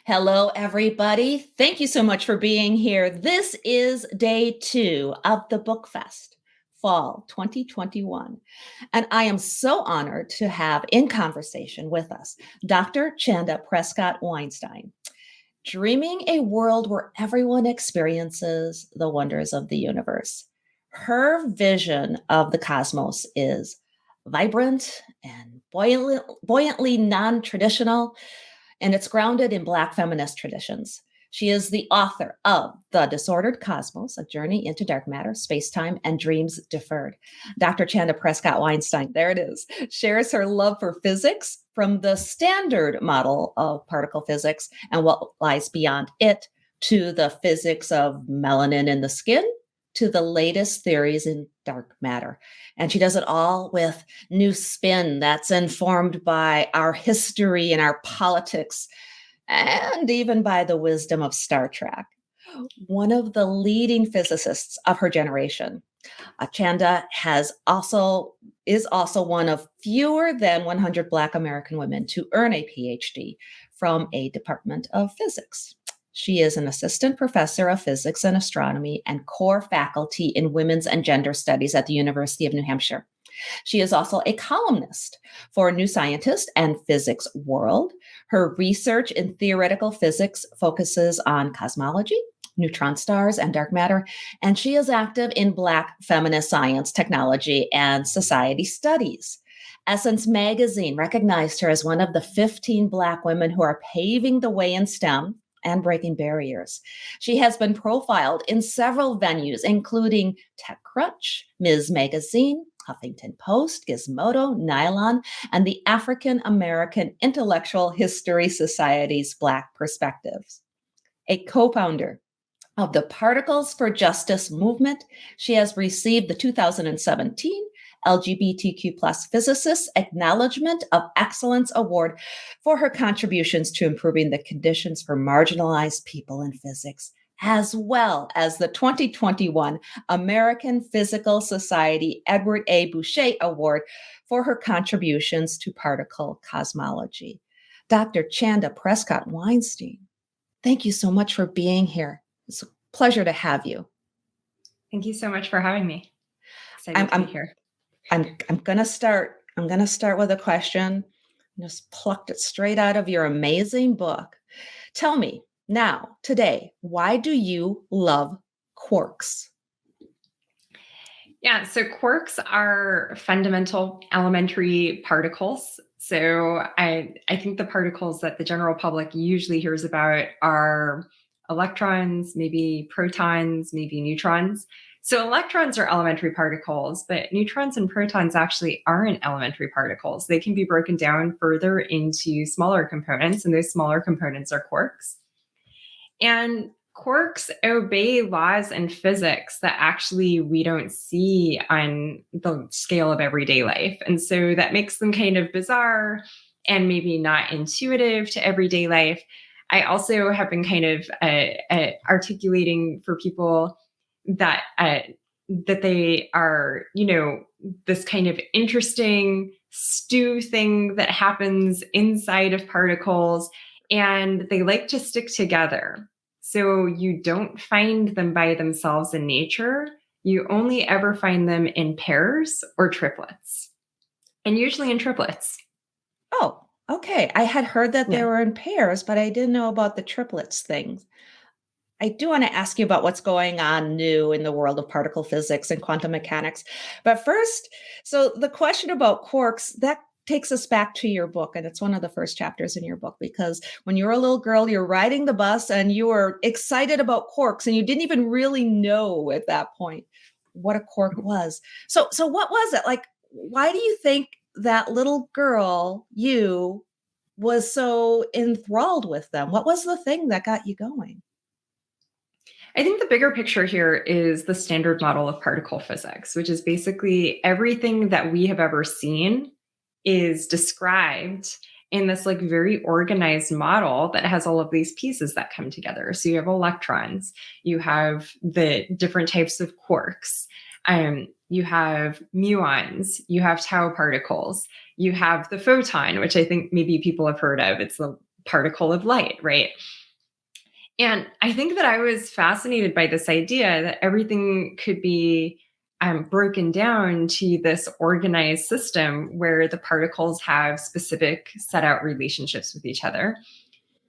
Hello, everybody. Thank you so much for being here. This is day 2 of the BookFest, Fall 2021. And I am so honored to have in conversation with us Dr. Chanda Prescod-Weinstein, dreaming a world where everyone experiences the wonders of the universe. Her vision of the cosmos is vibrant and buoyantly non-traditional, and it's grounded in Black feminist traditions. She is the author of The Disordered Cosmos, A Journey into Dark Matter, Spacetime, and Dreams Deferred. Dr. Chanda Prescod-Weinstein, there it is, shares her love for physics from the standard model of particle physics and what lies beyond it to the physics of melanin in the skin to the latest theories in dark matter. And she does it all with new spin that's informed by our history and our politics, and even by the wisdom of Star Trek. One of the leading physicists of her generation, Chanda is also one of fewer than 100 Black American women to earn a PhD from a department of physics. She is an assistant professor of physics and astronomy and core faculty in women's and gender studies at the University of New Hampshire. She is also a columnist for New Scientist and Physics World. Her research in theoretical physics focuses on cosmology, neutron stars, and dark matter, and she is active in Black feminist science, technology, and society studies. Essence magazine recognized her as one of the 15 Black women who are paving the way in STEM and breaking barriers. She has been profiled in several venues, including TechCrunch, Ms. Magazine, Huffington Post, Gizmodo, Nylon, and the African American Intellectual History Society's Black Perspectives. A co-founder of the Particles for Justice movement, she has received the 2017 LGBTQ plus Physicists Acknowledgement of Excellence Award for her contributions to improving the conditions for marginalized people in physics, as well as the 2021 American Physical Society Edward A. Boucher Award for her contributions to particle cosmology. Dr. Chanda Prescod-Weinstein, thank you so much for being here. It's a pleasure to have you. Thank you so much for having me. Excited to be here. I'm gonna start with a question. Just plucked it straight out of your amazing book. Tell me now, today, why do you love quarks? Yeah, so quarks are fundamental elementary particles. So I think the particles that the general public usually hears about are electrons, maybe protons, maybe neutrons. So electrons are elementary particles, but neutrons and protons actually aren't elementary particles. They can be broken down further into smaller components, and those smaller components are quarks. And quarks obey laws in physics that actually we don't see on the scale of everyday life. And so that makes them kind of bizarre and maybe not intuitive to everyday life. I also have been kind of articulating for people that they are, this kind of interesting stew thing that happens inside of particles, and they like to stick together. So you don't find them by themselves in nature. You only ever find them in pairs or triplets, and usually in triplets. Oh, okay. I had heard that they were in pairs, but I didn't know about the triplets thing. I do want to ask you about what's going on new in the world of particle physics and quantum mechanics. But first, so the question about quarks, that takes us back to your book. And it's one of the first chapters in your book, because when you were a little girl, you're riding the bus and you were excited about quarks and you didn't even really know at that point what a quark was. So what was it? Like, why do you think that little girl, you, was so enthralled with them? What was the thing that got you going? I think the bigger picture here is the standard model of particle physics, which is basically everything that we have ever seen is described in this very organized model that has all of these pieces that come together. So you have electrons, you have the different types of quarks, you have muons, you have tau particles, you have the photon, which I think maybe people have heard of. It's the particle of light, right? And I think that I was fascinated by this idea that everything could be broken down to this organized system where the particles have specific set out relationships with each other,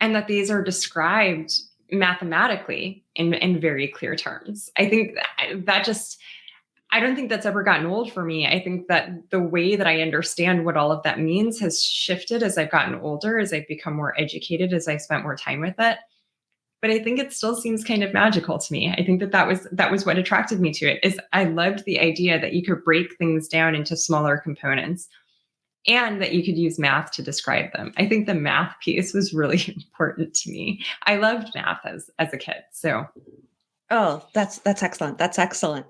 and that these are described mathematically in very clear terms. I think that just, I don't think that's ever gotten old for me. I think that the way that I understand what all of that means has shifted as I've gotten older, as I've become more educated, as I've spent more time with it. But I think it still seems kind of magical to me. I think that was what attracted me to it. Is I loved the idea that you could break things down into smaller components and that you could use math to describe them. I think the math piece was really important to me. I loved math as a kid. So Oh, that's excellent. That's excellent.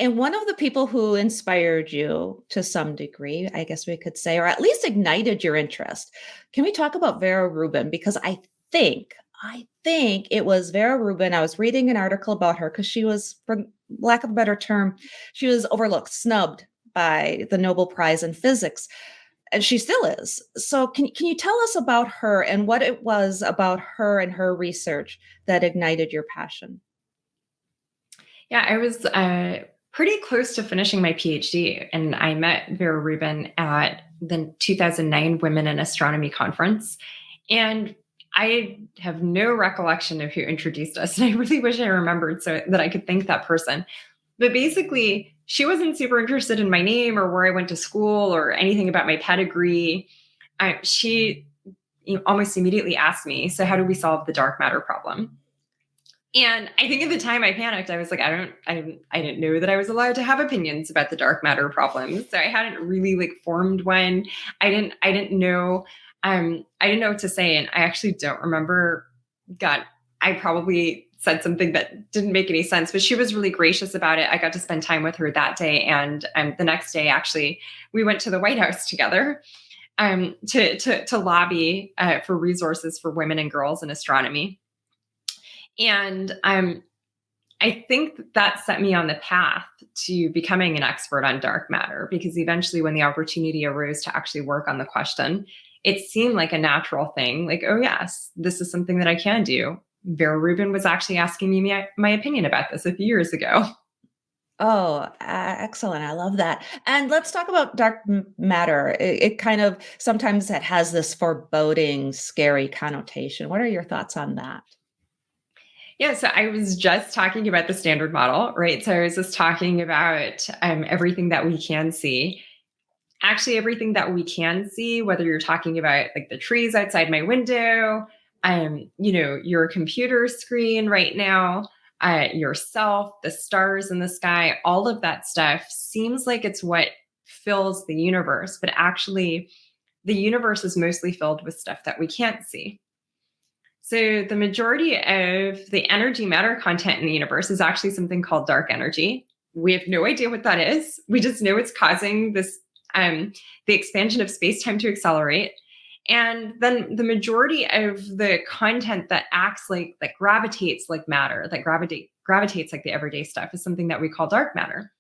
And one of the people who inspired you to some degree, I guess we could say, or at least ignited your interest. Can we talk about Vera Rubin? Because I think it was Vera Rubin. I was reading an article about her because she was, for lack of a better term, she was overlooked, snubbed by the Nobel Prize in Physics. And she still is. So can you tell us about her and what it was about her and her research that ignited your passion? yeah, I was pretty close to finishing my PhD, and I met Vera Rubin at the 2009 Women in Astronomy conference. And I have no recollection of who introduced us, and I really wish I remembered so that I could thank that person. But basically, she wasn't super interested in my name or where I went to school or anything about my pedigree. She almost immediately asked me, "So, how do we solve the dark matter problem?" And I think at the time I panicked. I was like, I didn't know that I was allowed to have opinions about the dark matter problem. So I hadn't really like formed one. I didn't know what to say. And I actually don't remember, God, I probably said something that didn't make any sense, but she was really gracious about it. I got to spend time with her that day. And the next day, actually, we went to the White House together to lobby for resources for women and girls in astronomy. And I think that set me on the path to becoming an expert on dark matter, because eventually, when the opportunity arose to actually work on the question, it seemed like a natural thing. Like, oh, yes, this is something that I can do. Vera Rubin was actually asking me my opinion about this a few years ago. Oh, excellent. I love that. And let's talk about dark matter. It kind of sometimes it has this foreboding, scary connotation. What are your thoughts on that? Yeah, so I was just talking about the standard model, right? So I was just talking about everything that we can see. Actually, everything that we can see, whether you're talking about like the trees outside my window, your computer screen right now, yourself, the stars in the sky, all of that stuff seems like it's what fills the universe. But actually, the universe is mostly filled with stuff that we can't see. So the majority of the energy matter content in the universe is actually something called dark energy. We have no idea what that is. We just know it's causing this the expansion of space-time to accelerate. And then the majority of the content that acts that gravitates like matter, that gravitates like the everyday stuff, is something that we call dark matter.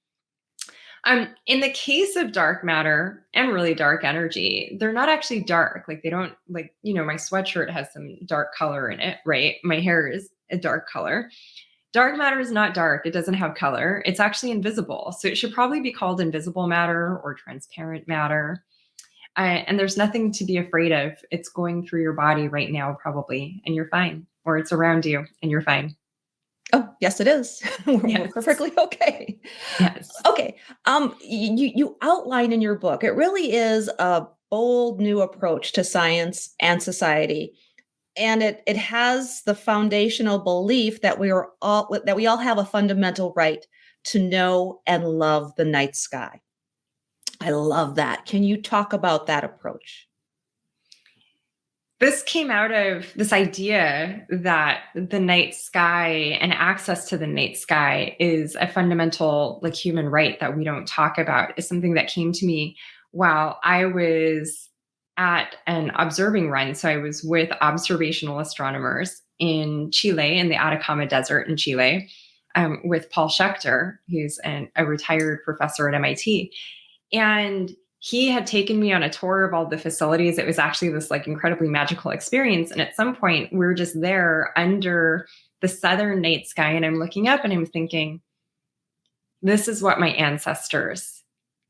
In the case of dark matter and really dark energy, they're not actually dark. Like they don't my sweatshirt has some dark color in it, right? My hair is a dark color. Dark matter is not dark. It doesn't have color. It's actually invisible. So it should probably be called invisible matter or transparent matter. And there's nothing to be afraid of. It's going through your body right now, probably, and you're fine. Or it's around you and you're fine. Oh, yes, it is. We're Yes. perfectly okay. Yes. Okay. You outline in your book, it really is a bold new approach to science and society. And it has the foundational belief that we all have a fundamental right to know and love the night sky. I love that. Can you talk about that approach? This came out of this idea that the night sky and access to the night sky is a fundamental human right that we don't talk about. Is something that came to me while I was at an observing run. So I was with observational astronomers in Chile, in the Atacama Desert in Chile, with Paul Schechter, who's a retired professor at MIT. And he had taken me on a tour of all the facilities. It was actually this like incredibly magical experience. And at some point, we're just there under the southern night sky. And I'm looking up and I'm thinking, this is what my ancestors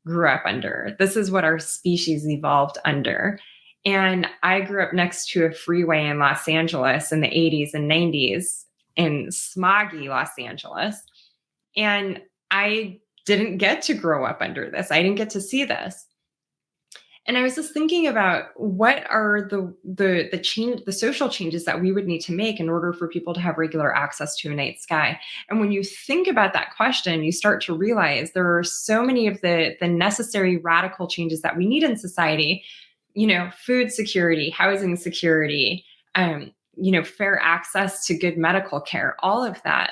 grew up under. This is what our species evolved under. And I grew up next to a freeway in Los Angeles in the 80s and 90s in smoggy Los Angeles. And I didn't get to grow up under this. I didn't get to see this. And I was just thinking about what are the social changes that we would need to make in order for people to have regular access to a night sky. And when you think about that question, you start to realize there are so many of the necessary radical changes that we need in society. Food security, housing security, fair access to good medical care, all of that.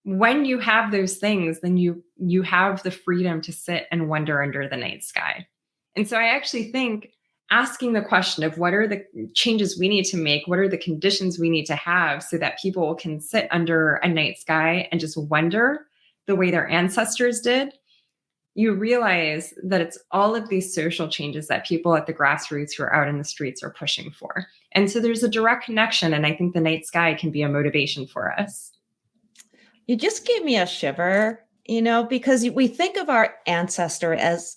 When you have those things, then you have the freedom to sit and wonder under the night sky. And so I actually think asking the question of what are the changes we need to make, what are the conditions we need to have so that people can sit under a night sky and just wonder the way their ancestors did, you realize that it's all of these social changes that people at the grassroots who are out in the streets are pushing for. And so there's a direct connection, and I think the night sky can be a motivation for us. You just gave me a shiver, because we think of our ancestor as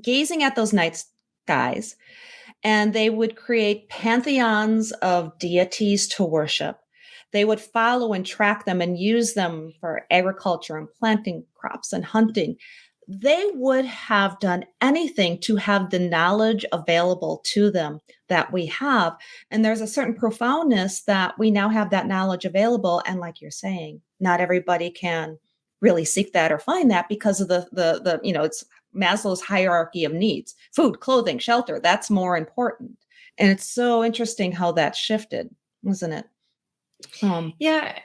gazing at those night skies, and they would create pantheons of deities to worship. They would follow and track them and use them for agriculture and planting crops and hunting. They would have done anything to have the knowledge available to them that we have. And there's a certain profoundness that we now have that knowledge available. And like you're saying, not everybody can really seek that or find that because of the it's Maslow's hierarchy of needs: food, clothing, shelter. That's more important. And it's so interesting how that shifted, wasn't it? Yeah,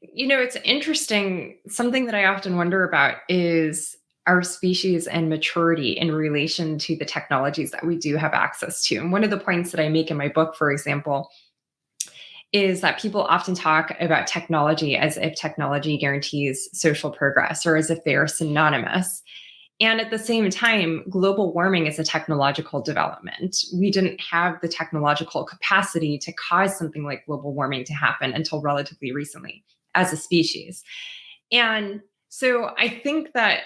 it's interesting. Something that I often wonder about is our species and maturity in relation to the technologies that we do have access to. And one of the points that I make in my book, for example, is that people often talk about technology as if technology guarantees social progress or as if they are synonymous. And at the same time, global warming is a technological development. We didn't have the technological capacity to cause something like global warming to happen until relatively recently as a species. And so I think that,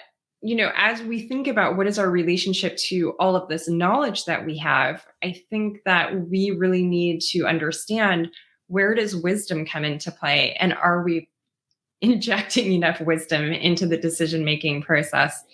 as we think about what is our relationship to all of this knowledge that we have, I think that we really need to understand, where does wisdom come into play? And are we injecting enough wisdom into the decision-making process?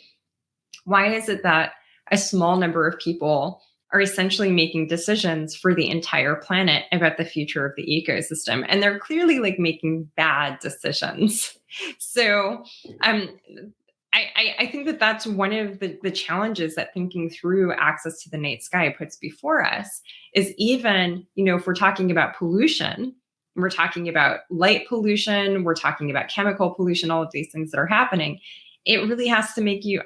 Why is it that a small number of people are essentially making decisions for the entire planet about the future of the ecosystem? And they're clearly like making bad decisions. So I think that that's one of the challenges that thinking through access to the night sky puts before us is, even, if we're talking about pollution, we're talking about light pollution, we're talking about chemical pollution, all of these things that are happening, it really has to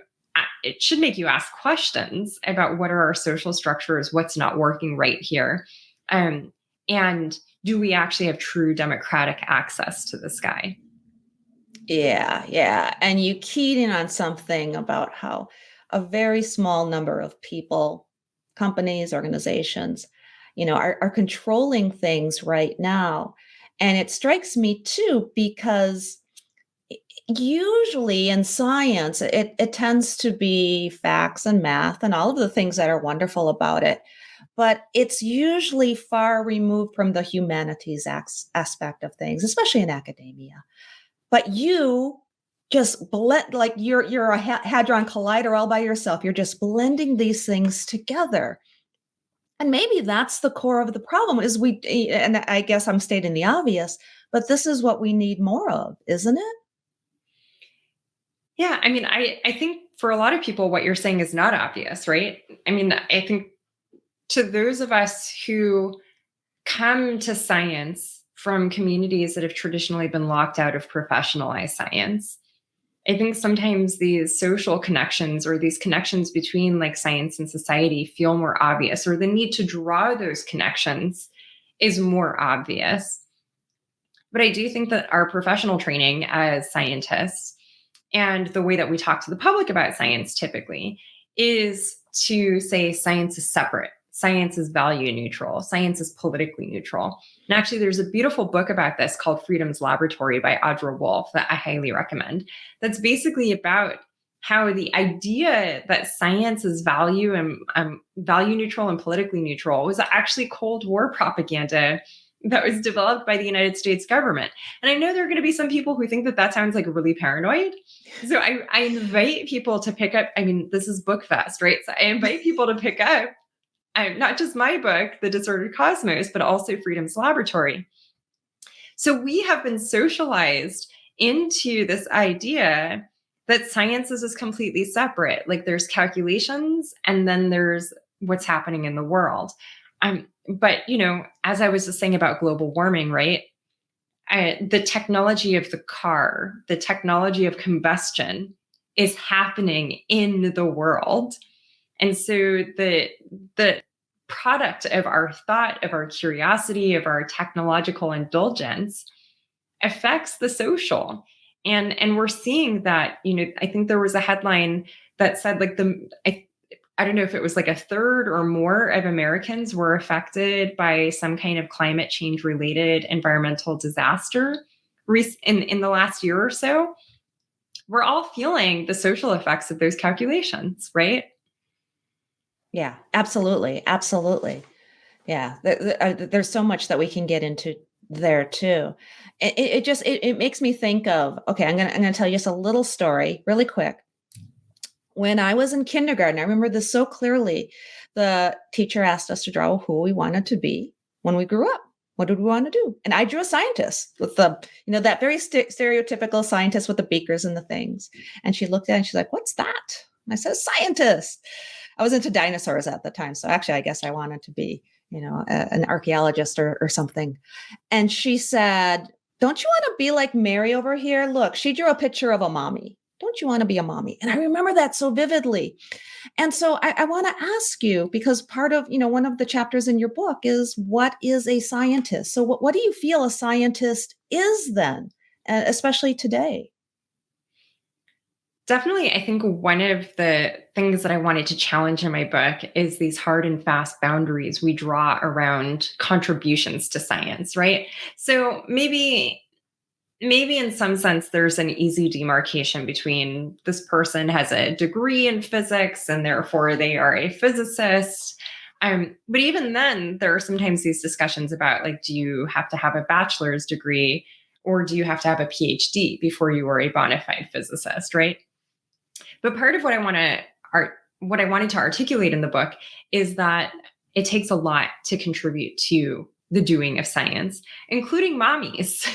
it should make you ask questions about what are our social structures, what's not working right here, and do we actually have true democratic access to the sky? Yeah. And you keyed in on something about how a very small number of people, companies, organizations, are controlling things right now. And it strikes me too, because usually in science, it tends to be facts and math and all of the things that are wonderful about it. But it's usually far removed from the humanities aspect of things, especially in academia. But you just blend, like you're a hadron collider all by yourself. You're just blending these things together. And maybe that's the core of the problem is and I guess I'm stating the obvious, but this is what we need more of, isn't it? Yeah, I mean, I think for a lot of people, what you're saying is not obvious, right? I mean, I think to those of us who come to science from communities that have traditionally been locked out of professionalized science, I think sometimes these social connections or these connections between like science and society feel more obvious, or the need to draw those connections is more obvious. But I do think that our professional training as scientists and the way that we talk to the public about science typically is to say science is separate. Science is value neutral. Science is politically neutral. And actually, there's a beautiful book about this called Freedom's Laboratory by Audra Wolfe that I highly recommend. That's basically about how the idea that science is value and value neutral and politically neutral was actually Cold War propaganda that was developed by the United States government. And I know there are going to be some people who think that that sounds like really paranoid. So I invite people to pick up, I mean, this is BookFest, right? So I invite people to pick up not just my book, The Disordered Cosmos, but also Freedom's Laboratory. So we have been socialized into this idea that science is just completely separate. Like there's calculations and then there's what's happening in the world. But, as I was just saying about global warming, right? The technology of the car, the technology of combustion is happening in the world. And so the product of our thought, of our curiosity, of our technological indulgence affects the social. And we're seeing that, I think there was a headline that said like I don't know if it was like a third or more of Americans were affected by some kind of climate change related environmental disaster in the last year or so. We're all feeling the social effects of those calculations, right? Yeah, absolutely. Absolutely. Yeah. There's so much that we can get into there too. It makes me think of, okay, I'm going to tell you just a little story really quick. When I was in kindergarten, I remember this so clearly. The teacher asked us to draw who we wanted to be when we grew up. What did we want to do? And I drew a scientist with that very stereotypical scientist with the beakers and the things. And she looked at it and she's like, "What's that?" And I said, "Scientist." I was into dinosaurs at the time. So actually, I guess I wanted to be, an archaeologist or something. And she said, "Don't you want to be like Mary over here? Look, she drew a picture of a mommy. Don't you want to be a mommy?" And I remember that so vividly. And so I want to ask you, because part of, one of the chapters in your book is what is a scientist? So what do you feel a scientist is then, especially today? Definitely, I think one of the things that I wanted to challenge in my book is these hard and fast boundaries we draw around contributions to science, right? So maybe in some sense, there's an easy demarcation between this person has a degree in physics and therefore they are a physicist. But even then, there are sometimes these discussions about like, do you have to have a bachelor's degree or do you have to have a PhD before you are a bona fide physicist, right? But part of what I wanted to articulate in the book is that it takes a lot to contribute to the doing of science, including mommies.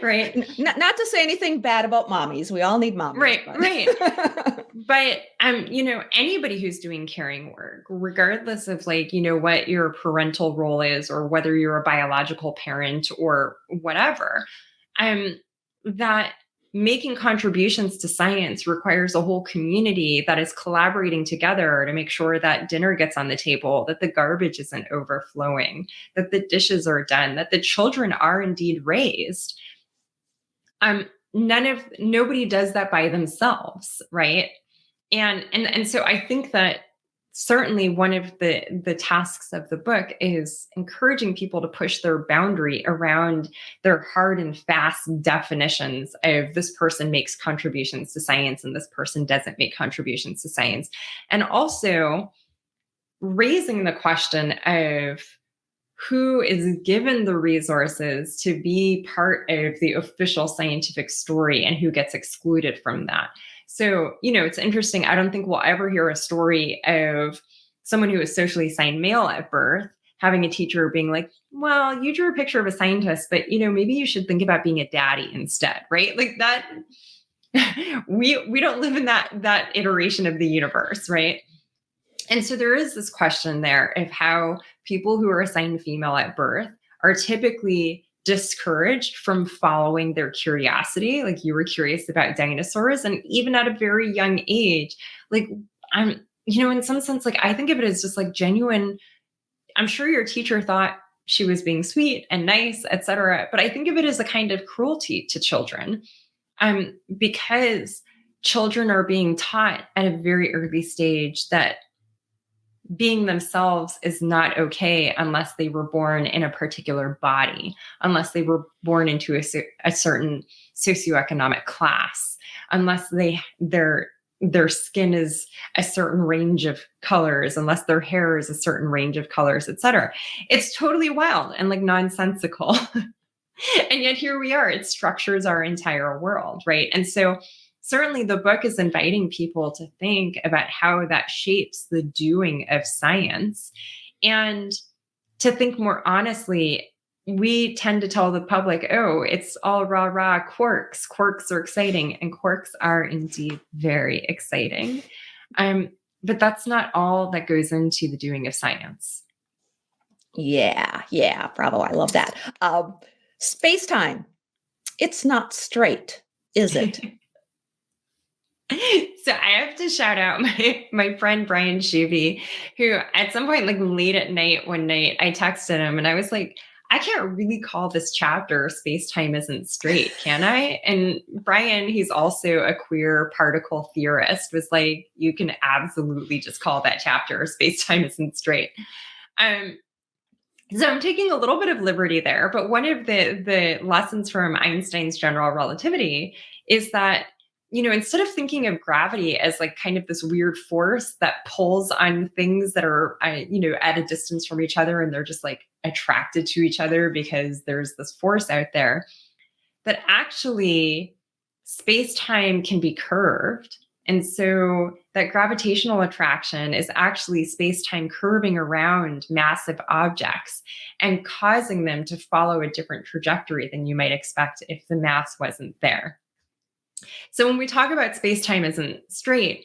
Right. Not to say anything bad about mommies. We all need mommies. Right. But anybody who's doing caring work, regardless of what your parental role is or whether you're a biological parent or whatever, that making contributions to science requires a whole community that is collaborating together to make sure that dinner gets on the table, that the garbage isn't overflowing, that the dishes are done, that the children are indeed raised. Nobody does that by themselves, right? And so I think that certainly one of the tasks of the book is encouraging people to push their boundary around their hard and fast definitions of this person makes contributions to science and this person doesn't make contributions to science. And also raising the question of who is given the resources to be part of the official scientific story and who gets excluded from that. So, it's interesting. I don't think we'll ever hear a story of someone who was socially assigned male at birth having a teacher being like, "Well, you drew a picture of a scientist, but, maybe you should think about being a daddy instead," right? Like that, we don't live in that iteration of the universe, right? And so there is this question there of how people who are assigned female at birth are typically discouraged from following their curiosity. Like you were curious about dinosaurs, and even at a very young age, like I'm, in some sense, like I think of it as just like genuine. I'm sure your teacher thought she was being sweet and nice, etc. But I think of it as a kind of cruelty to children, because children are being taught at a very early stage that being themselves is not okay unless they were born in a particular body, unless they were born into a certain socioeconomic class, unless their skin is a certain range of colors, unless their hair is a certain range of colors, etc. It's totally wild and like nonsensical. And yet here we are. It structures our entire world, right? And so certainly the book is inviting people to think about how that shapes the doing of science and to think more honestly. We tend to tell the public, oh, it's all rah, rah, quarks. Quarks are exciting. And quarks are indeed very exciting. But that's not all that goes into the doing of science. Yeah, bravo. I love that. Space-time. It's not straight, is it? So I have to shout out my friend Brian Shuby, who at some point, like late at night one night, I texted him and I was like, I can't really call this chapter Space-Time Isn't Straight, can I? And Brian, he's also a queer particle theorist, was like, you can absolutely just call that chapter Space-Time Isn't Straight. So I'm taking a little bit of liberty there, but one of the lessons from Einstein's general relativity is that, you know, instead of thinking of gravity as like kind of this weird force that pulls on things that are, you know, at a distance from each other and they're just like attracted to each other because there's this force out there, that actually space-time can be curved. And so that gravitational attraction is actually space-time curving around massive objects and causing them to follow a different trajectory than you might expect if the mass wasn't there. So when we talk about space-time isn't straight,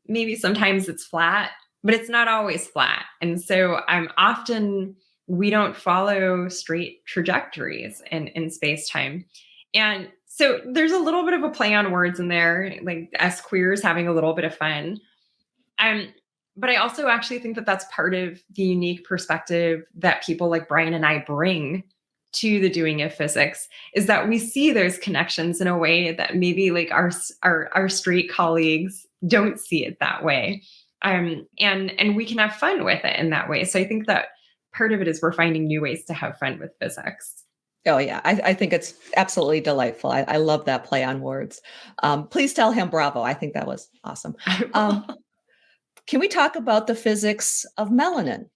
maybe sometimes it's flat, but it's not always flat. And so often we don't follow straight trajectories in space-time. And so there's a little bit of a play on words in there, like us queers having a little bit of fun. But I also actually think that that's part of the unique perspective that people like Brian and I bring to the doing of physics, is that we see those connections in a way that maybe like our straight colleagues don't see it that way. And we can have fun with it in that way. So I think that part of it is we're finding new ways to have fun with physics. Oh, yeah. I think it's absolutely delightful. I love that play on words. Please tell him bravo. I think that was awesome. Can we talk about the physics of melanin?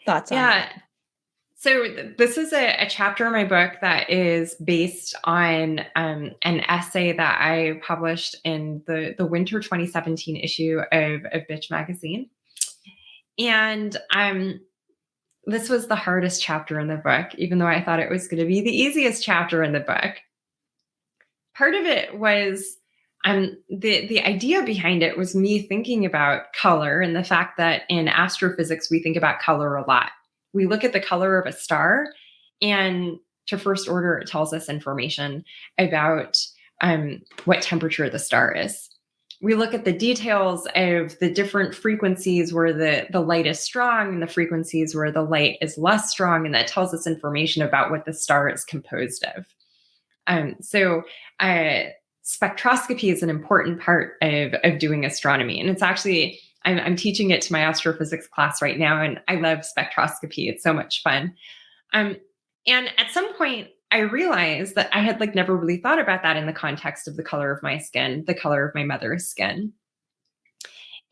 Thoughts on that? So this is a chapter in my book that is based on an essay that I published in the winter 2017 issue of Bitch magazine. And this was the hardest chapter in the book, even though I thought it was going to be the easiest chapter in the book. Part of it was the idea behind it was me thinking about color and the fact that in astrophysics, we think about color a lot. We look at the color of a star, and to first order, it tells us information about what temperature the star is. We look at the details of the different frequencies where the light is strong and the frequencies where the light is less strong, and that tells us information about what the star is composed of. So spectroscopy is an important part of doing astronomy, and it's actually I'm teaching it to my astrophysics class right now, and I love spectroscopy. It's so much fun. And at some point, I realized that I had like never really thought about that in the context of the color of my skin, the color of my mother's skin.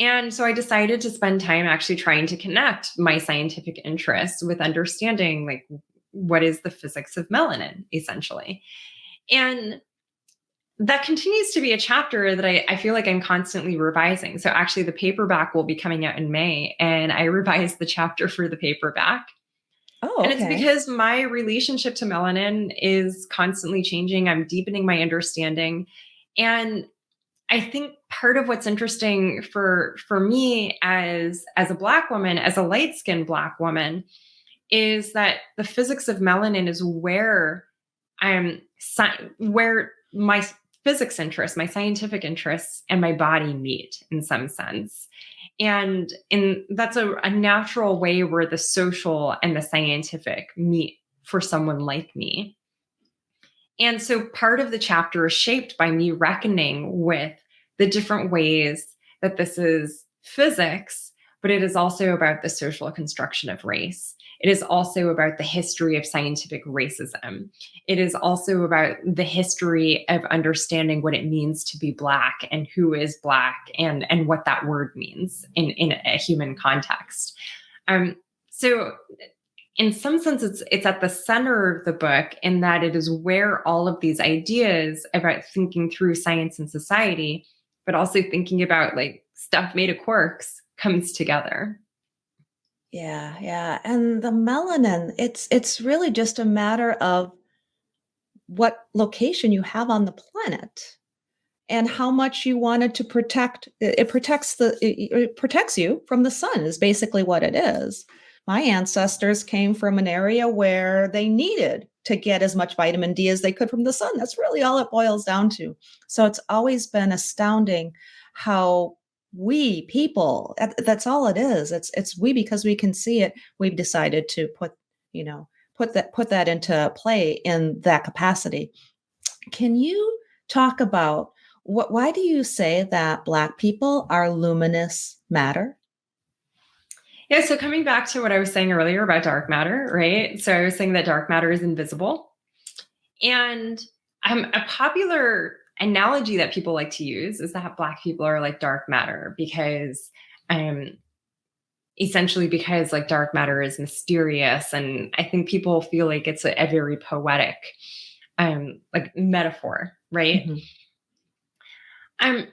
And so I decided to spend time actually trying to connect my scientific interests with understanding like what is the physics of melanin, essentially. And that continues to be a chapter that I feel like I'm constantly revising. So actually the paperback will be coming out in May, and I revised the chapter for the paperback. Oh, and it's because my relationship to melanin is constantly changing. I'm deepening my understanding. And I think part of what's interesting for me as a Black woman, as a light-skinned Black woman, is that the physics of melanin is where my physics interests, my scientific interests, and my body meet in some sense. And that's a natural way where the social and the scientific meet for someone like me. And so part of the chapter is shaped by me reckoning with the different ways that this is physics, but it is also about the social construction of race. It is also about the history of scientific racism. It is also about the history of understanding what it means to be Black and who is Black and what that word means in a human context. So in some sense, it's at the center of the book in that it is where all of these ideas about thinking through science and society, but also thinking about like stuff made of quarks comes together. Yeah, yeah. And the melanin, it's really just a matter of what location you have on the planet and how much you wanted to protect. It protects you from the sun is basically what it is. My ancestors came from an area where they needed to get as much vitamin D as they could from the sun. That's really all it boils down to. So it's always been astounding how we people, that's all it is. It's we, because we can see it. We've decided to put that into play in that capacity. Can you talk about why do you say that Black people are luminous matter? Yeah, so coming back to what I was saying earlier about dark matter, right? So I was saying that dark matter is invisible. And a popular analogy that people like to use is that Black people are like dark matter because essentially because like dark matter is mysterious. And I think people feel like it's a very poetic like metaphor, right? Mm-hmm.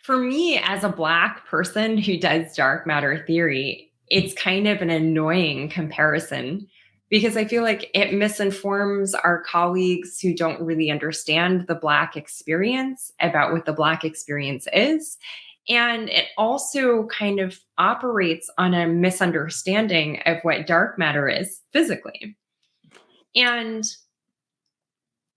For me, as a Black person who does dark matter theory, it's kind of an annoying comparison because I feel like it misinforms our colleagues who don't really understand the Black experience about what the Black experience is. And it also kind of operates on a misunderstanding of what dark matter is physically. And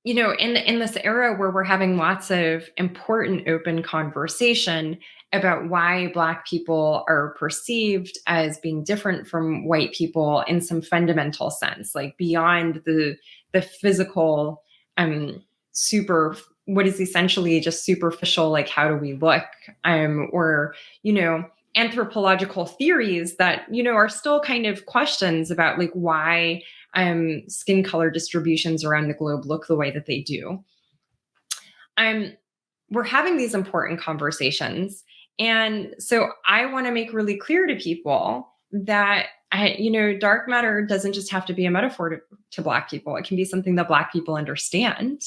in this era where we're having lots of important open conversation about why Black people are perceived as being different from white people in some fundamental sense, like beyond the physical, super, what is essentially just superficial, like how do we look, or anthropological theories that are still kind of questions about like why skin color distributions around the globe look the way that they do. We're having these important conversations. And so I want to make really clear to people that, dark matter doesn't just have to be a metaphor to Black people. It can be something that Black people understand.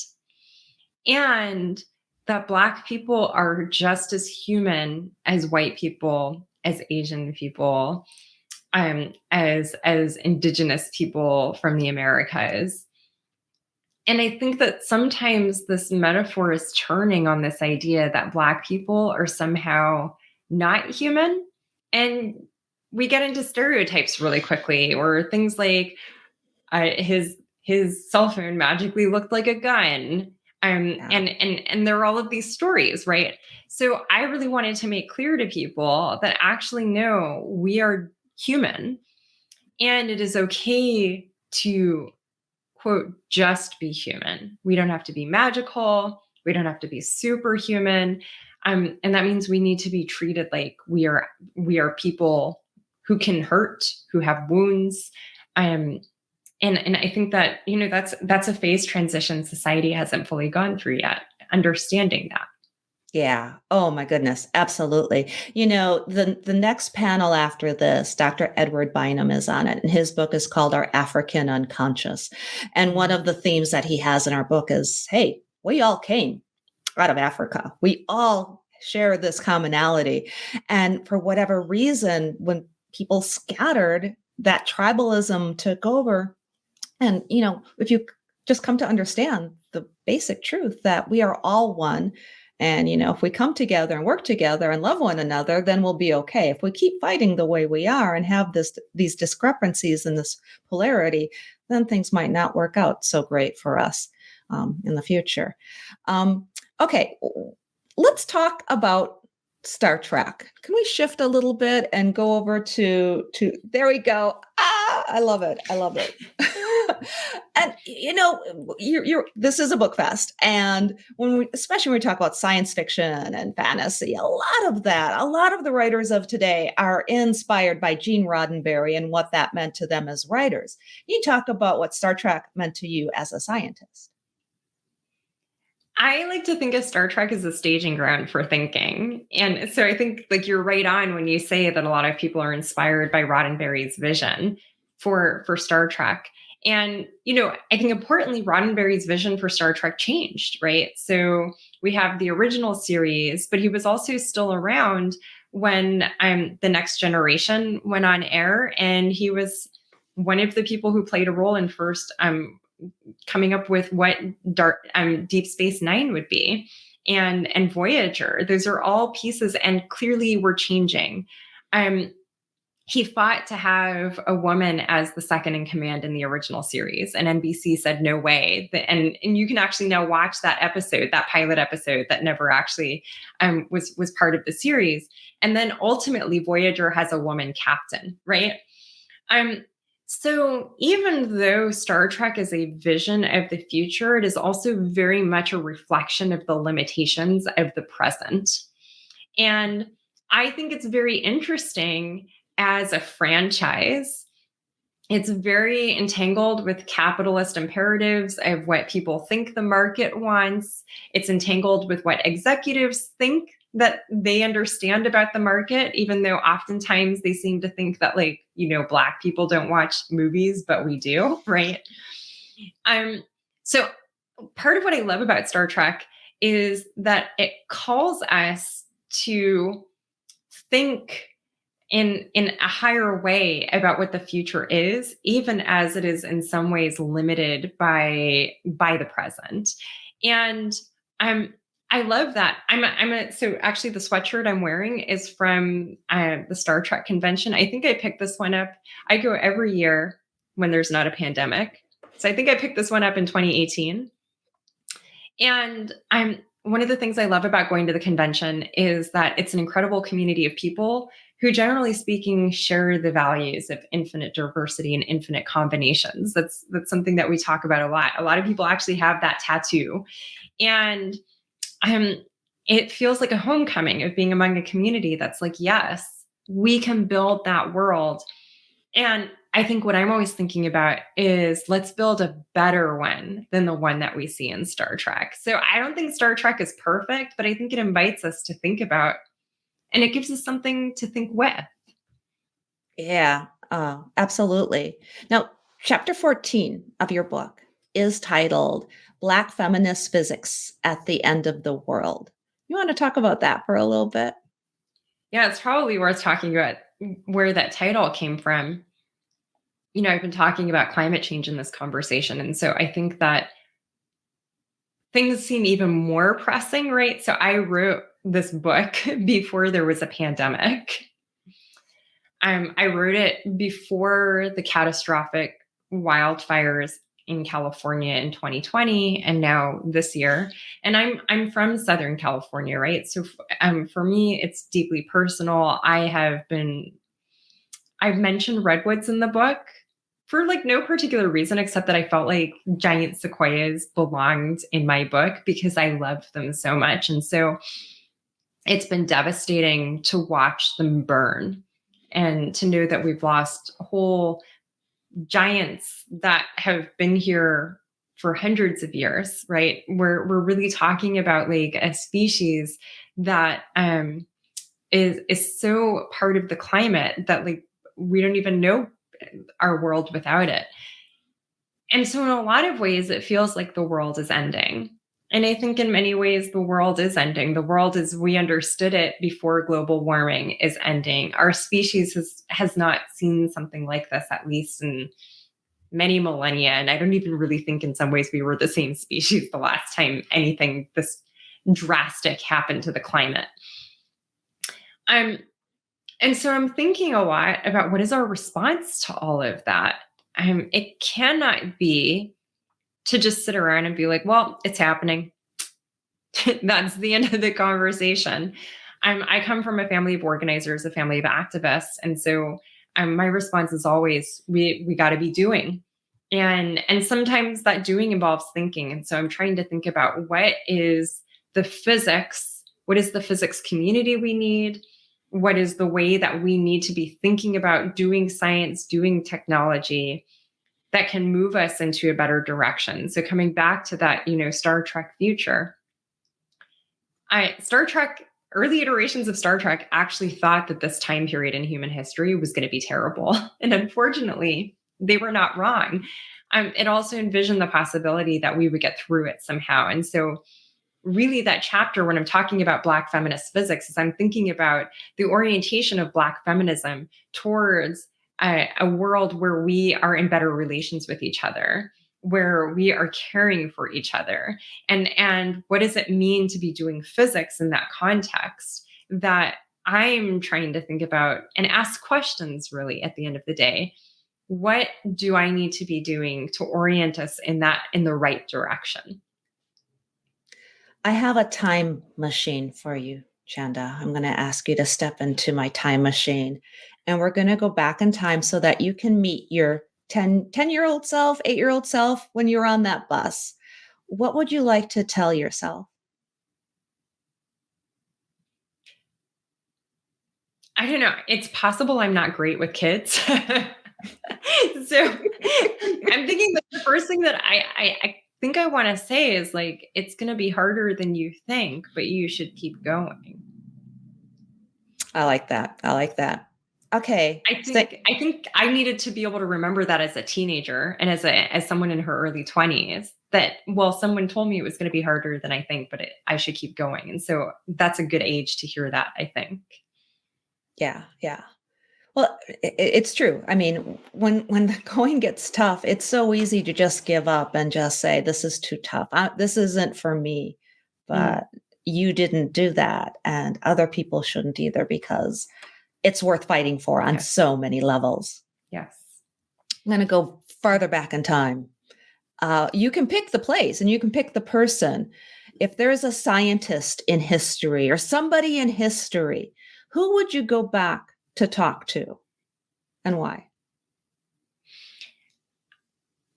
And that Black people are just as human as white people, as Asian people, as Indigenous people from the Americas. And I think that sometimes this metaphor is turning on this idea that Black people are somehow not human. And we get into stereotypes really quickly, or things like his cell phone magically looked like a gun. And there are all of these stories, right? So I really wanted to make clear to people that actually, no, we are human. And it is okay to, quote, just be human. We don't have to be magical. We don't have to be superhuman. And that means we need to be treated like we are people who can hurt, who have wounds. And I think that, that's a phase transition society hasn't fully gone through yet, understanding that. Yeah. Oh my goodness. Absolutely. The next panel after this, Dr. Edward Bynum is on it, and his book is called Our African Unconscious. And one of the themes that he has in our book is, hey, we all came out of Africa. We all share this commonality. And for whatever reason, when people scattered, that tribalism took over. And, if you just come to understand the basic truth that we are all one, and, if we come together and work together and love one another, then we'll be okay. If we keep fighting the way we are and have these discrepancies and this polarity, then things might not work out so great for us in the future. Okay, let's talk about Star Trek. Can we shift a little bit and go over to there we go. I love it. I love it. And this is a book fest, and especially when we talk about science fiction and fantasy, a lot of the writers of today are inspired by Gene Roddenberry and what that meant to them as writers. You talk about what Star Trek meant to you as a scientist. I like to think of Star Trek as a staging ground for thinking. And so I think like you're right on when you say that a lot of people are inspired by Roddenberry's vision for Star Trek. And, I think importantly, Roddenberry's vision for Star Trek changed, right? So we have the original series, but he was also still around when The Next Generation went on air. And he was one of the people who played a role in first coming up with what Deep Space Nine would be, and Voyager. Those are all pieces, and clearly we're changing. He fought to have a woman as the second in command in the original series, and NBC said no way. And you can actually now watch that episode, that pilot episode that never actually was part of the series. And then ultimately, Voyager has a woman captain, right? So even though Star Trek is a vision of the future, it is also very much a reflection of the limitations of the present. And I think it's very interesting as a franchise. It's very entangled with capitalist imperatives of what people think the market wants. It's entangled with what executives think that they understand about the market, even though oftentimes they seem to think that Black people don't watch movies, but we do, right? So part of what I love about Star Trek is that it calls us to think in a higher way about what the future is, even as it is in some ways limited by the present. And I love that. So actually the sweatshirt I'm wearing is from the Star Trek convention. I think I picked this one up. I go every year when there's not a pandemic. So I think I picked this one up in 2018. And one of the things I love about going to the convention is that it's an incredible community of people who, generally speaking, share the values of infinite diversity and infinite combinations. That's something that we talk about a lot. A lot of people actually have that tattoo. And it feels like a homecoming of being among a community that's like, yes, we can build that world. And I think what I'm always thinking about is let's build a better one than the one that we see in Star Trek. So I don't think Star Trek is perfect, but I think it invites us to think about, and it gives us something to think with. Yeah, absolutely. Now, chapter 14 of your book is titled Black Feminist Physics at the End of the World. You want to talk about that for a little bit? Yeah, it's probably worth talking about where that title came from. I've been talking about climate change in this conversation. And so I think that things seem even more pressing, right? So I wrote this book before there was a pandemic. I wrote it before the catastrophic wildfires in California in 2020 and now this year. And I'm from Southern California, right? So for me, it's deeply personal. I've mentioned redwoods in the book for no particular reason, except that I felt like giant sequoias belonged in my book because I loved them so much. And so it's been devastating to watch them burn and to know that we've lost whole giants that have been here for hundreds of years, right? We're really talking about a species that is so part of the climate that we don't even know our world without it. And so in a lot of ways, it feels like the world is ending. And I think in many ways, the world is ending. The world as we understood it before global warming is ending. Our species has not seen something like this, at least in many millennia. And I don't even really think in some ways we were the same species the last time anything this drastic happened to the climate. And so I'm thinking a lot about what is our response to all of that. It cannot be to just sit around and be like, well, it's happening. That's the end of the conversation. I come from a family of organizers, a family of activists. And so my response is always, we got to be doing. And sometimes that doing involves thinking. And so I'm trying to think about what is the physics, what is the physics community we need? What is the way that we need to be thinking about doing science, doing technology that can move us into a better direction? So coming back to that, Star Trek future, early iterations of Star Trek actually thought that this time period in human history was going to be terrible. And unfortunately, they were not wrong. It also envisioned the possibility that we would get through it somehow. And so really that chapter, when I'm talking about Black feminist physics, is I'm thinking about the orientation of Black feminism towards a world where we are in better relations with each other, where we are caring for each other. And what does it mean to be doing physics in that context? That I'm trying to think about and ask questions really at the end of the day. What do I need to be doing to orient us in the right direction? I have a time machine for you, Chanda. I'm going to ask you to step into my time machine, and we're going to go back in time so that you can meet your 10-year-old self, 8-year-old self when you're on that bus. What would you like to tell yourself? I don't know. It's possible I'm not great with kids. So I'm thinking that the first thing that I think I want to say is like, it's going to be harder than you think, but you should keep going. I like that. I like that. Okay. I think I needed to be able to remember that as a teenager and as someone in her early 20s that, well, someone told me it was going to be harder than I think, but I should keep going. And so that's a good age to hear that, I think. Yeah. Yeah. Well, it's true. I mean, when the going gets tough, it's so easy to just give up and just say, "This is too tough. This isn't for me." Mm, But you didn't do that, and other people shouldn't either, because it's worth fighting for on yes. so many levels. Yes. I'm going to go farther back in time. You can pick the place and you can pick the person. If there's a scientist in history or somebody in history, who would you go back to talk to, and why?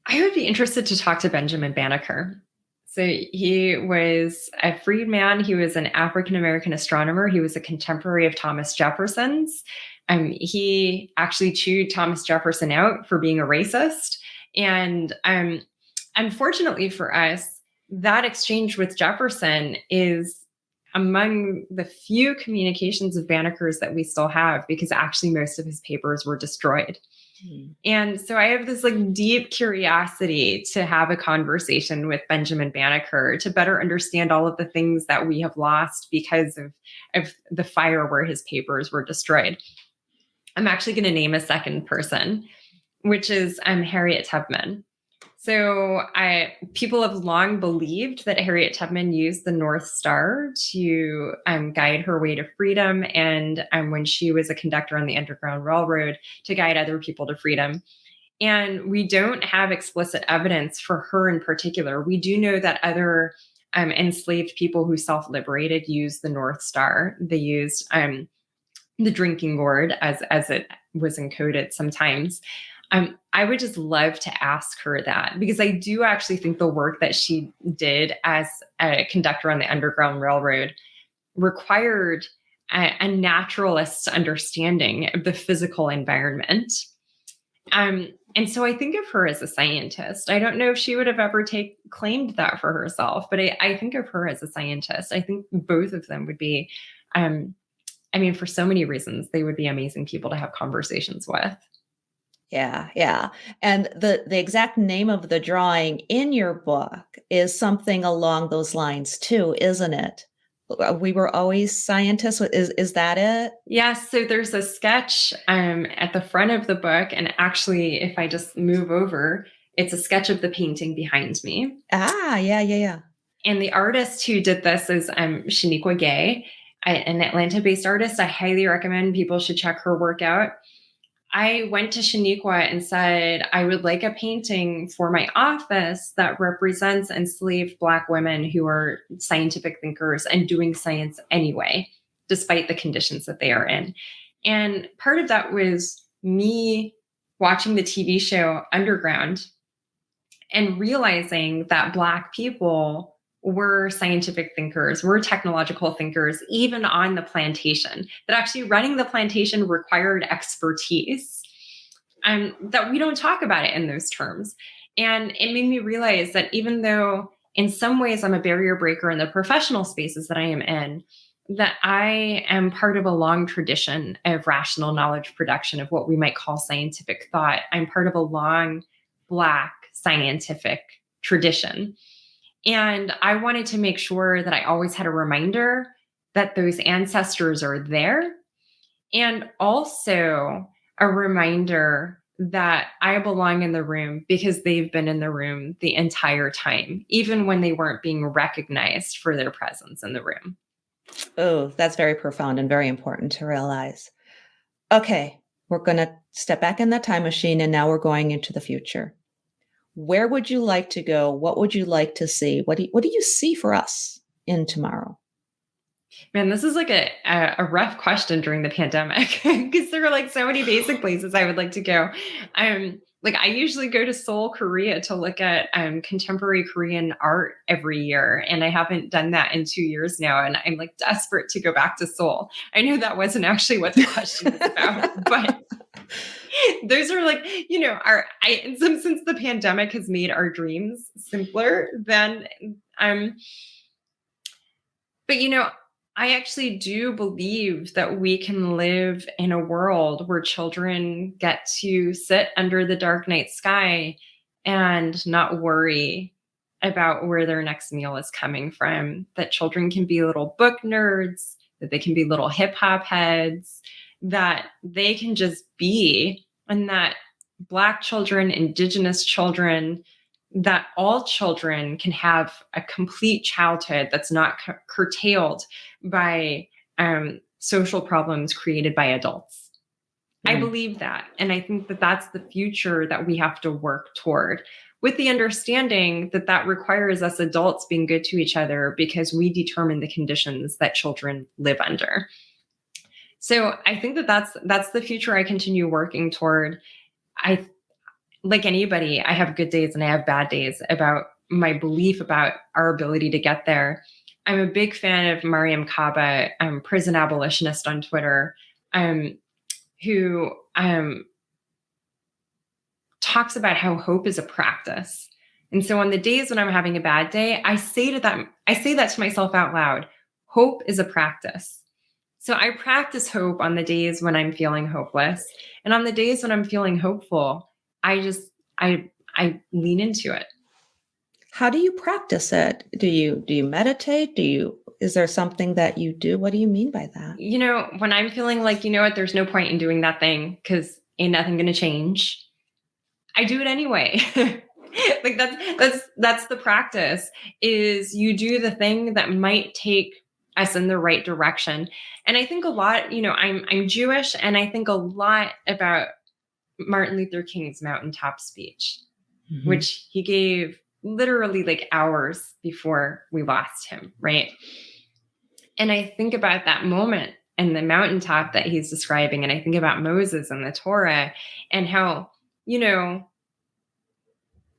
I would be interested to talk to Benjamin Banneker. So he was a freedman. He was an African American astronomer. He was a contemporary of Thomas Jefferson's. He actually chewed Thomas Jefferson out for being a racist. And unfortunately for us, that exchange with Jefferson is among the few communications of Banneker's that we still have, because actually most of his papers were destroyed. And so I have this like deep curiosity to have a conversation with Benjamin Banneker to better understand all of the things that we have lost because of the fire where his papers were destroyed. I'm actually going to name a second person, which is Harriet Tubman. So people have long believed that Harriet Tubman used the North Star to guide her way to freedom, and when she was a conductor on the Underground Railroad, to guide other people to freedom. And we don't have explicit evidence for her in particular. We do know that other enslaved people who self-liberated used the North Star. They used the drinking gourd as it was encoded sometimes. I would just love to ask her that, because I do actually think the work that she did as a conductor on the Underground Railroad required a naturalist's understanding of the physical environment. And so I think of her as a scientist. I don't know if she would have ever claimed that for herself, but I think of her as a scientist. I think both of them would be, for so many reasons, they would be amazing people to have conversations with. Yeah, yeah. And the exact name of the drawing in your book is something along those lines too, isn't it? We were always scientists. Is that it? Yes. So there's a sketch at the front of the book. And actually, if I just move over, it's a sketch of the painting behind me. Ah, yeah, yeah, yeah. And the artist who did this is Shaniqua Gay, an Atlanta-based artist. I highly recommend people should check her work out. I went to Shaniqua and said, I would like a painting for my office that represents enslaved Black women who are scientific thinkers and doing science anyway, despite the conditions that they are in. And part of that was me watching the TV show Underground and realizing that Black people were scientific thinkers, were technological thinkers, even on the plantation, that actually running the plantation required expertise, that we don't talk about it in those terms. And it made me realize that even though in some ways I'm a barrier breaker in the professional spaces that I am in, that I am part of a long tradition of rational knowledge production, of what we might call scientific thought. I'm part of a long Black scientific tradition. And I wanted to make sure that I always had a reminder that those ancestors are there, and also a reminder that I belong in the room because they've been in the room the entire time, even when they weren't being recognized for their presence in the room. Oh, that's very profound and very important to realize. Okay, we're going to step back in that time machine, and now we're going into the future. Where would you like to go? What would you like to see? What do you see for us in tomorrow? Man, this is like a rough question during the pandemic, because there are like so many basic places I would like to go. Like I usually go to Seoul, Korea to look at contemporary Korean art every year. And I haven't done that in 2 years now. And I'm like desperate to go back to Seoul. I know that wasn't actually what the question was about, but those are like, in some sense, the pandemic has made our dreams simpler than but I actually do believe that we can live in a world where children get to sit under the dark night sky and not worry about where their next meal is coming from, that children can be little book nerds, that they can be little hip hop heads, that they can just be, and that Black children, Indigenous children, that all children can have a complete childhood that's not curtailed by social problems created by adults. I believe that. And I think that that's the future that we have to work toward, with the understanding that that requires us adults being good to each other, because we determine the conditions that children live under. So I think that that's the future I continue working toward. Like anybody, I have good days and I have bad days about my belief about our ability to get there. I'm a big fan of Mariam Kaba, prison abolitionist on Twitter, who talks about how hope is a practice. And so on the days when I'm having a bad day, I say that to myself out loud. Hope is a practice. So I practice hope on the days when I'm feeling hopeless. And on the days when I'm feeling hopeful, I lean into it. How do you practice it? Do you meditate? Is there something that you do? What do you mean by that? When I'm feeling like, there's no point in doing that thing because ain't nothing going to change, I do it anyway. Like that's the practice, is you do the thing that might take us in the right direction. And I think a lot, I'm Jewish, and I think a lot about Martin Luther King's mountaintop speech, which he gave literally like hours before we lost him, right? And I think about that moment and the mountaintop that he's describing, and I think about Moses and the Torah, and how,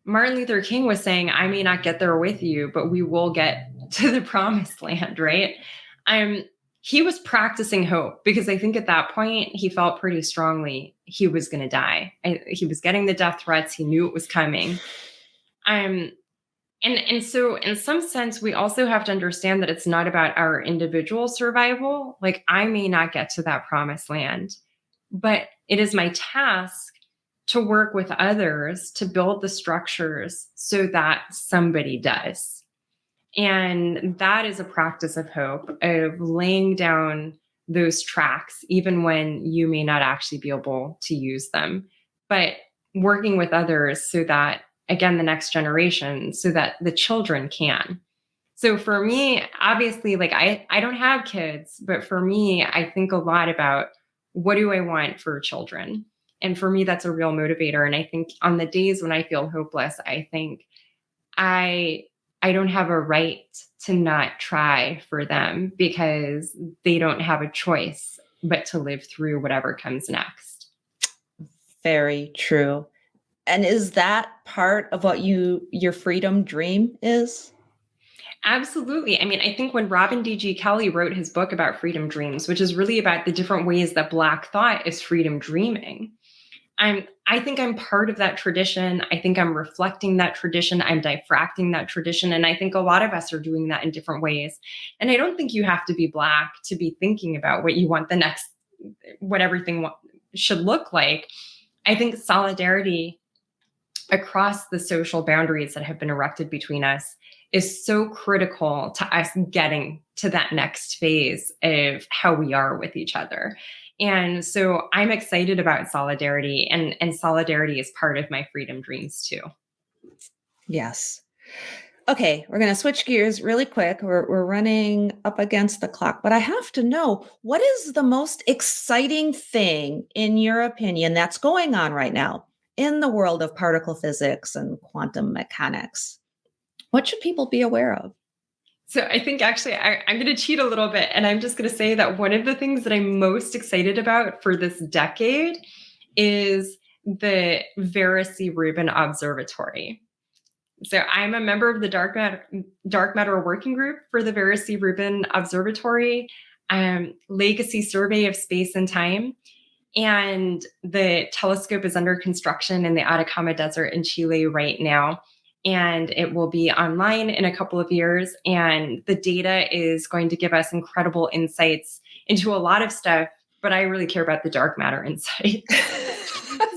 Martin Luther King was saying, I may not get there with you, but we will get to the promised land, right? He was practicing hope, because I think at that point he felt pretty strongly he was going to die. He was getting the death threats. He knew it was coming. And so in some sense, we also have to understand that it's not about our individual survival. Like, I may not get to that promised land, but it is my task to work with others to build the structures so that somebody does. And that is a practice of hope, of laying down those tracks, even when you may not actually be able to use them, but working with others so that, again, the next generation, so that the children can. So for me, obviously, like I don't have kids, but for me, I think a lot about, what do I want for children? And for me, that's a real motivator. And I think on the days when I feel hopeless, I think I don't have a right to not try for them, because they don't have a choice but to live through whatever comes next. Very true. And is that part of what your freedom dream is? Absolutely. I mean, I think when Robin D.G. Kelly wrote his book about freedom dreams, which is really about the different ways that Black thought is freedom dreaming, I think I'm part of that tradition. I think I'm reflecting that tradition. I'm diffracting that tradition. And I think a lot of us are doing that in different ways. And I don't think you have to be Black to be thinking about what you want the next, what everything should look like. I think solidarity across the social boundaries that have been erected between us is so critical to us getting to that next phase of how we are with each other. And so I'm excited about solidarity, and solidarity is part of my freedom dreams too. Yes. Okay, we're going to switch gears really quick. We're running up against the clock, but I have to know, what is the most exciting thing, in your opinion, that's going on right now in the world of particle physics and quantum mechanics? What should people be aware of? So I think actually I'm going to cheat a little bit, and I'm just going to say that one of the things that I'm most excited about for this decade is the Vera C. Rubin Observatory. So I'm a member of the dark matter working group for the Vera C. Rubin Observatory, legacy survey of space and time. And the telescope is under construction in the Atacama Desert in Chile right now. And it will be online in a couple of years. And the data is going to give us incredible insights into a lot of stuff, but I really care about the dark matter insight.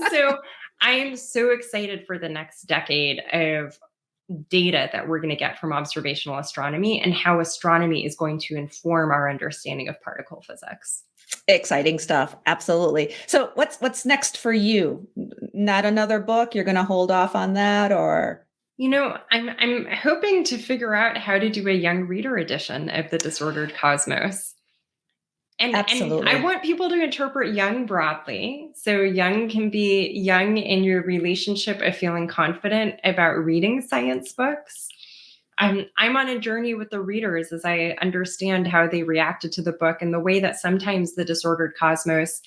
So I am so excited for the next decade of data that we're going to get from observational astronomy, and how astronomy is going to inform our understanding of particle physics. Exciting stuff. Absolutely. So what's next for you? Not another book? You're going to hold off on that, or? You know, I'm hoping to figure out how to do a young reader edition of The Disordered Cosmos. And I want people to interpret young broadly. So young can be young in your relationship of feeling confident about reading science books. I'm on a journey with the readers as I understand how they reacted to the book, and the way that sometimes The Disordered Cosmos,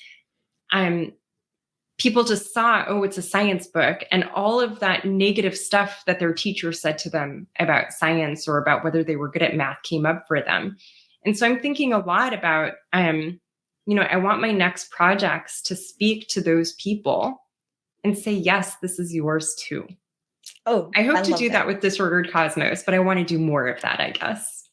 people just saw, oh, it's a science book, and all of that negative stuff that their teacher said to them about science or about whether they were good at math came up for them. And so I'm thinking a lot about, I want my next projects to speak to those people and say, yes, this is yours too. Oh, I hope to do that with Disordered Cosmos, but I want to do more of that, I guess.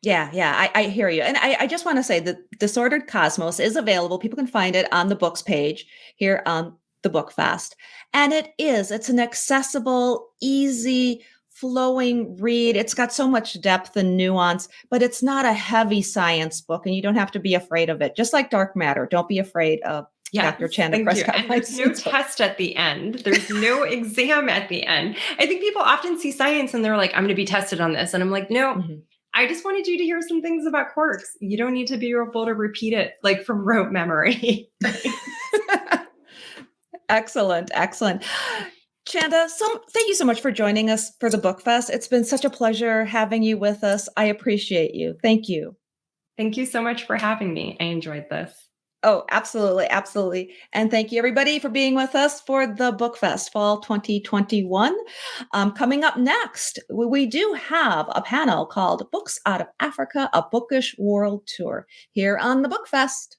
Yeah, I hear you. And I just want to say that Disordered Cosmos is available. People can find it on the books page here on the BookFest. And it's an accessible, easy, flowing read. It's got so much depth and nuance, but it's not a heavy science book, and you don't have to be afraid of it. Just like Dark Matter, don't be afraid of Dr. Chanda Prescod. And there's no test at the end. There's no exam at the end. I think people often see science and they're like, I'm going to be tested on this. And I'm like, no, I just wanted you to hear some things about quarks. You don't need to be able to repeat it like from rote memory. Excellent. Chanda, thank you so much for joining us for the BookFest. It's been such a pleasure having you with us. I appreciate you. Thank you. Thank you so much for having me. I enjoyed this. Oh, absolutely. And thank you, everybody, for being with us for the BookFest Fall 2021. Coming up next, we do have a panel called Books Out of Africa, A Bookish World Tour here on the BookFest.